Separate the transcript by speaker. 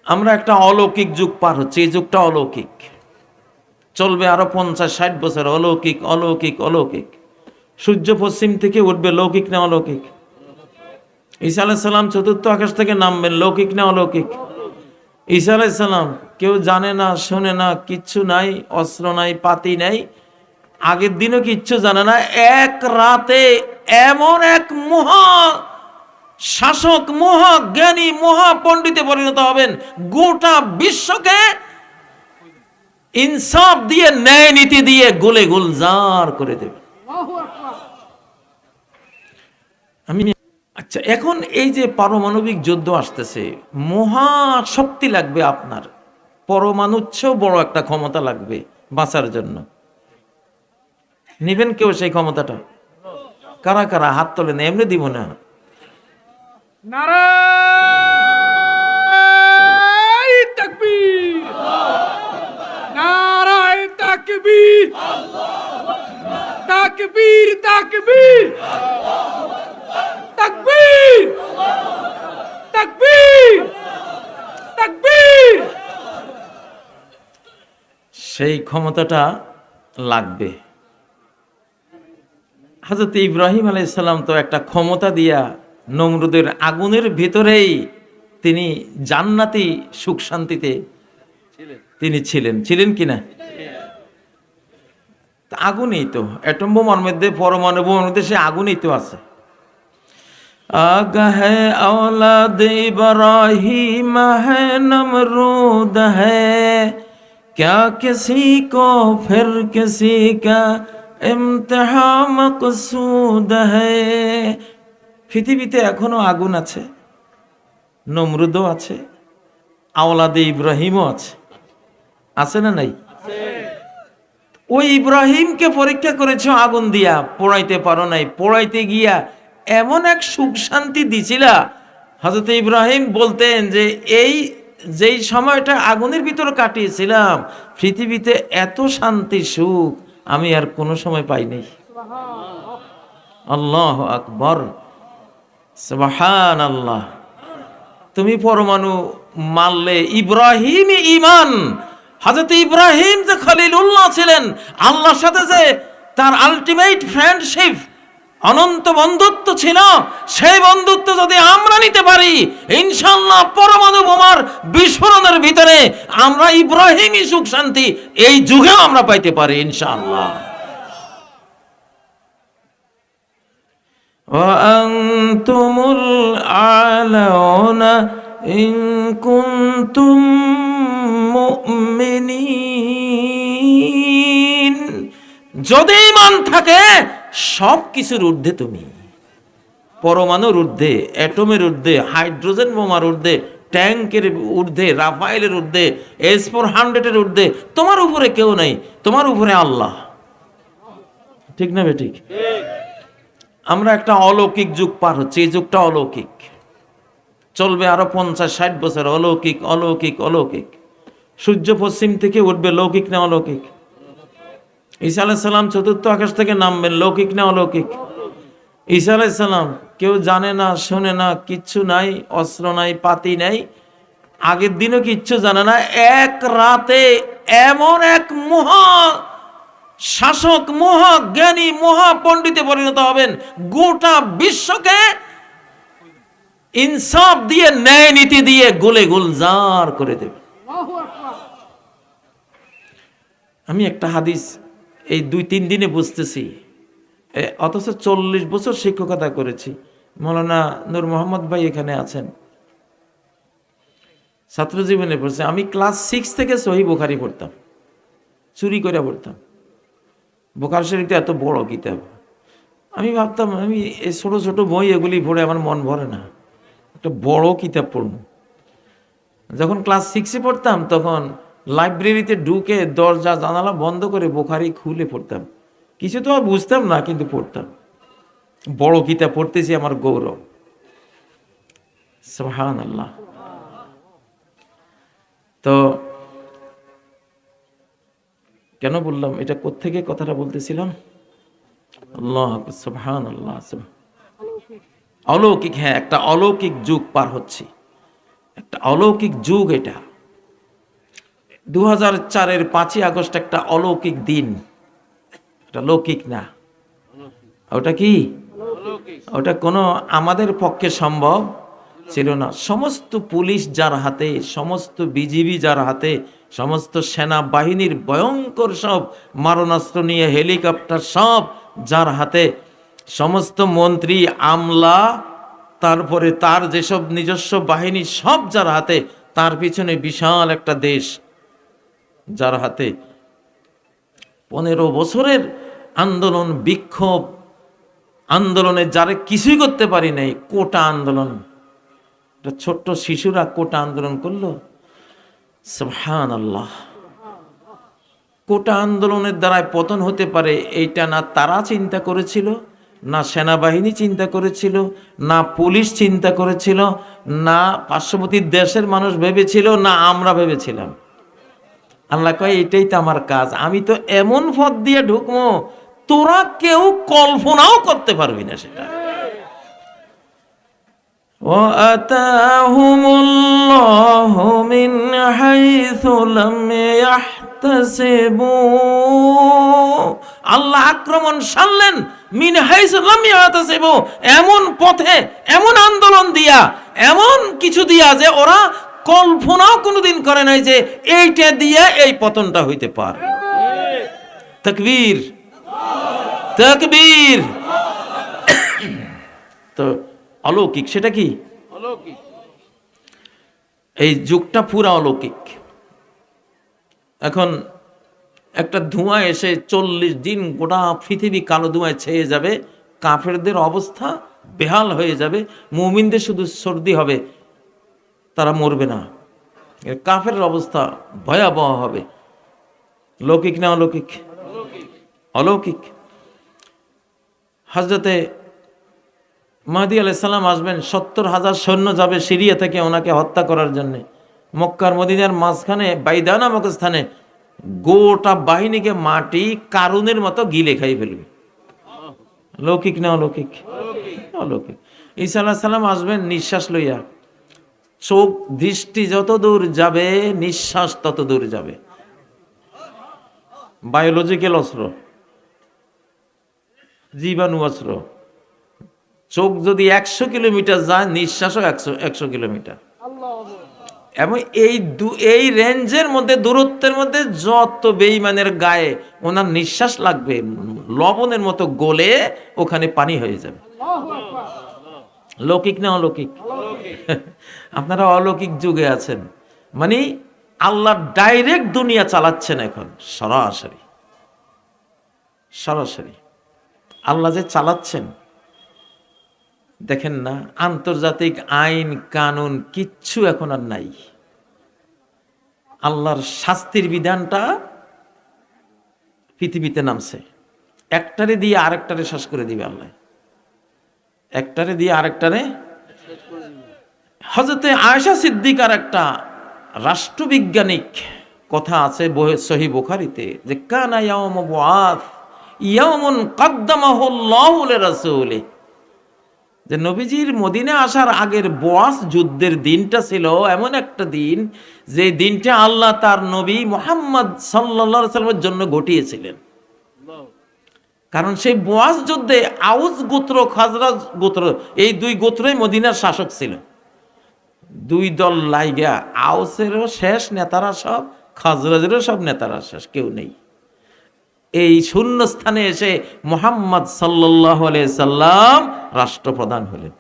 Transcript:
Speaker 1: আমরা একটা অলৌকিক যুগ পার হচ্ছে, এই যুগটা অলৌকিক, চলবে আরো 50-60 বছর। অলৌকিক অলৌকিক অলৌকিক। সূর্য পশ্চিম থেকে উঠবে, লৌকিক না অলৌকিক? ঈসা আলাইহিস সালাম চতুর্থ আকাশ থেকে নামবেন, লৌকিক না অলৌকিক? ঈসা আলাইহিস সালাম কেউ জানে না, শোনে না, কিচ্ছু নাই, অস্ত্র নাই, পাতি নাই, আগের দিনও কিচ্ছু জানে না। এক রাতে এমন এক মহা শাসক, মহা জ্ঞানী, মহা পণ্ডিতে পরিণত হবেন, গোটা বিশ্বকে ইনসাফ দিয়ে, ন্যায় নীতি দিয়ে গোলে গুলজার করে দেবে। আমি আচ্ছা, এখন এই যে পারমাণবিক যুদ্ধ আসতেছে, মহা শক্তি লাগবে আপনার, পরমাণুর চেয়েও বড় একটা ক্ষমতা লাগবে বাঁচার জন্য। নিবেন কেউ সেই ক্ষমতাটা? কারা কারা হাত তোলেন, এমনি দিব না।
Speaker 2: নারায়ে তাকবীর, নারায়ে তাকবীর, তাকবীর তাকবীর, তাকবীর তাকবীর, তাকবীর।
Speaker 1: সেই ক্ষমতাটা লাগবে। হযরত ইব্রাহিম আলাইহিস সালাম তো একটা ক্ষমতা দিয়া নমরুদের আগুনের ভিতরেই তিনি জান্নাতি সুখ শান্তিতে তিনি ছিলেন কিনা? আগুনই তো, অ্যাটম বোমার মধ্যে, পরমাণু বোমার মধ্যে সে আগুনই তো আছে। आगा है औलाद इब्राहिम है नमरूद है, क्या किसी को फिर किसी का इम्तिहा मकसूद है। পৃথিবীতে এখনো আগুন আছে, নমরুদও আছে, আওলাদে ইব্রাহিমও আছে না নাই? ওই ইব্রাহিমকে পরীক্ষা করেছো আগুন দিয়া, পোড়াইতে পারো নাই, পোড়াইতে গিয়া এমন এক সুখ শান্তি দিছিলা। হযরত ইব্রাহিম বলতেন যে এই যেই সময়টা আগুনের ভিতর কাটিয়েছিলাম, পৃথিবীতে এত শান্তি সুখ আমি আর কোনো সময় পাইনি। আল্লাহু আকবার, সুবহানাল্লাহ। তুমি পরমাণু মারলে, ইব্রাহিমই ঈমান। হযরত ইব্রাহিম যে খলিলুল্লাহ ছিলেন, আল্লাহর সাথে যে তার আলটিমেট ফ্রেন্ডশিপ, অনন্ত বন্ধুত্ব ছিল, সেই বন্ধুত্ব যদি আমরা নিতে পারি, ইনশাআল্লাহ পরমাণু বোমার বিস্ফোরণের ভিতরে আমরা ইব্রাহিমী সুখ শান্তি এই যুগেও আমরা পাইতে পারি ইনশাআল্লাহ। ওয়া আনতুমুল আলাউনা ইন কুনতুম মুমিনিন। যদি ঈমান থাকে, সব কিছুর ঊর্ধ্বে তুমি, পরমাণুর ঊর্ধ্বে, অ্যাটমের ঊর্ধ্বে, হাইড্রোজেন বোমার ঊর্ধ্বে, ট্যাঙ্কের ঊর্ধ্বে, রাফায়েলের ঊর্ধ্বে, S-400 ঊর্ধ্বে তোমার উপরে কেউ নেই, তোমার উপরে আল্লাহ। ঠিক না বে ঠিক? আমরা একটা অলৌকিক যুগ পার হচ্ছে, এই যুগটা অলৌকিক, চলবে আরো 50-60 বছর। অলৌকিক অলৌকিক অলৌকিক। সূর্য পশ্চিম থেকে উঠবে, লৌকিক না অলৌকিক? ঈসা আলাইহিস সালাম চতুর্থ আকাশ থেকে নামবেন, লৌকিক না অলৌকিক? ঈসা আলাইহিস সালাম কেউ জানে না, শোনে না, কিচ্ছু নাই, অস্ত্র নাই, পাতি নাই, আগের দিনও কিচ্ছু জানে না। এক রাতে এমন এক মহা শাসক, মহা জ্ঞানী, মহা পণ্ডিতে পরিণত হবেন, গোটা বিশ্বকে ইনসাফ দিয়ে, ন্যায় নীতি দিয়ে গোলে গুলজার করে দেবে। আমি একটা হাদিস এই 2-3 দিনে বুঝতেছি, অথচ 40 বছর শিক্ষকতা করেছি। মৌলানা নূর মোহাম্মদ ভাই এখানে আছেন, ছাত্র জীবনে পড়ছে। আমি ক্লাস 6 থেকে সহিহ বুখারী পড়তাম, চুরি করে পড়তাম। বুখারী শরীফটা এত বড় কিতাব, আমি ভাবতাম আমি এই ছোট ছোট বই এগুলি পড়ে আমার মন ভরে না, একটা বড় কিতাব পড়ব। যখন ক্লাস 6-এ পড়তাম, তখন লাইব্রেরিতে ঢুকে দরজা জানালা বন্ধ করে বুখারী খুলে পড়তাম। কিছু তো আর বুঝতাম না, কিন্তু পড়তাম। বড় কিতাব পড়তেছি, আমার গৌরব। সুবহানাল্লাহ। তো কেন বললাম এটা, কোত্থেকে কথাটা বলতেছিলাম? আল্লাহ সুবহানাল্লাহ। অলৌকিক, হ্যাঁ, একটা অলৌকিক যুগ পার হচ্ছে। একটা অলৌকিক যুগ এটা। 2004-এর 5ই আগস্ট একটা অলৌকিক দিন, এটা লৌকিক না। ওটা কি? ওটা কোনো আমাদের পক্ষে সম্ভব ছিল না। সমস্ত পুলিশ যার হাতে, সমস্ত বিজিবি যার হাতে, সমস্ত সেনাবাহিনীর ভয়ঙ্কর সব মারণাস্ত্র নিয়ে হেলিকপ্টার সব যার হাতে, সমস্ত মন্ত্রী আমলা, তারপরে তার যেসব নিজস্ব বাহিনী সব যার হাতে, তার পিছনে বিশাল একটা দেশ যার হাতে। 15 বছরের আন্দোলন, বিক্ষোভ আন্দোলনে যারা কিছুই করতে পারি নাই, কোটা আন্দোলন, ছোট্ট শিশুরা কোটা আন্দোলন করলো। সুবহানাল্লাহ। কোটা আন্দোলনের দ্বারাই পতন হতে পারে এইটা না তারা চিন্তা করেছিল, না সেনাবাহিনী চিন্তা করেছিল, না পুলিশ চিন্তা করেছিল, না পার্শ্ববর্তী দেশের মানুষ ভেবেছিল, না আমরা ভেবেছিলাম। আল্লাহ কয় এটাই তো আমার কাজ, আমি তো এমন পথ দিয়ে ঢুকবো তোরা কেউ কল্পনাও করতে পারবি না সেটা। وَأَتَاهُمُ اللَّهُ مِنْ حَيْثُ لَمْ يَحْتَسِبُوا। আল্লাহ আক্রমণ সারলেন মিন হাইসু লাম ইয়াহতাসিবু, এমন পথে, এমন আন্দোলন দিয়া, এমন কিছু দিয়া যে ওরা কল্পনাও কোনোদিন করে নাই যে এইটা দিয়ে এই পতনটা হইতে পারে। তাকবীর, তাকবীর। তো অলৌকিক, সেটা কি?
Speaker 2: অলৌকিক।
Speaker 1: এই যুগটা পুরা অলৌকিক। এখন একটা ধোঁয়া এসে 40 দিন গোটা পৃথিবী কালো ধোঁয়ায় ছেয়ে যাবে, কাফেরদের অবস্থা বেহাল হয়ে যাবে, মুমিনদের শুধু সর্দি হবে, তারা মরবে না। কাফেরের অবস্থা ভয়াবহ হবে। লৌকিক না অলৌকিক? অলৌকিক। হযরতে মাহদী আলাইহিস সালাম আসবেন, 70,000 সৈন্য যাবে সিরিয়া থেকে ওনাকে হত্যা করার জন্য। মক্কার মদিনার মাঝখানে বাইদা নামক স্থানে গোটা বাহিনীকে মাটি কারুনের মতো গিলে খাই ফেলবে। লৌকিক না অলৌকিক? অলৌকিক। ঈসা আলাইহিস সালাম আসবেন নিঃশ্বাস লইয়া, চোখ দৃষ্টি যত দূর যাবে নিঃশ্বাস তত দূর যাবে। বায়োলজিক্যাল অস্ত্র, জীবাণু অস্ত্র। চোখ যদি 100 কিলোমিটার যায়, নিঃশ্বাসও 100 কিলোমিটার। এবং এই রেঞ্জের মধ্যে, দূরত্বের মধ্যে যত বেঈমানের গায়ে ওনার নিঃশ্বাস লাগবে, লবণের মতো গলে ওখানে পানি হয়ে যাবে। লৌকিক না অলৌকিক? আপনারা অলৌকিক যুগে আছেন, মানে আল্লাহ ডাইরেক্ট দুনিয়া চালাচ্ছেন এখন। সরাসরি সরাসরি আল্লাহ যে চালাচ্ছেন দেখেন না। আন্তর্জাতিক আইন কানুন কিচ্ছু এখন আর নাই। আল্লাহর শাস্তির বিধানটা পৃথিবীতে নামছে, একটারে দিয়ে আরেকটারে শেষ করে দিবে আল্লাহ, একটারে দিয়ে আরেকটারে। হযরতে আয়েশা সিদ্দিকার একটা রাষ্ট্রবিজ্ঞানিক কথা আছে সহিহ বুখারীতে, যে কানা ইয়াউমু বুআস ইয়াউমুন কদ্দামাহুল্লাহু লিরাসূলিহি, যে নবীজির মদিনা আসার আগের বুআস যুদ্ধের দিনটা ছিল এমন একটা দিন, যে দিনটা আল্লাহ তার নবী মুহাম্মদ সাল্লাল্লাহু আলাইহি ওয়াসাল্লামের জন্য ঘটিয়েছিলেন। কারণ সেই বুআস যুদ্ধে আউস গোত্র, খাজরাজ গোত্র, এই দুই গোত্রই মদিনার শাসক ছিল। দুই দল লাইগা, আউসেরও শেষ নেতারা সব, খাজরাজেরও সব নেতারা শেষ, কেউ নেই। এই শূন্য স্থানে এসে মুহাম্মদ সাল্লাল্লাহু আলাইহি সাল্লাম রাষ্ট্রপ্রধান হলেন।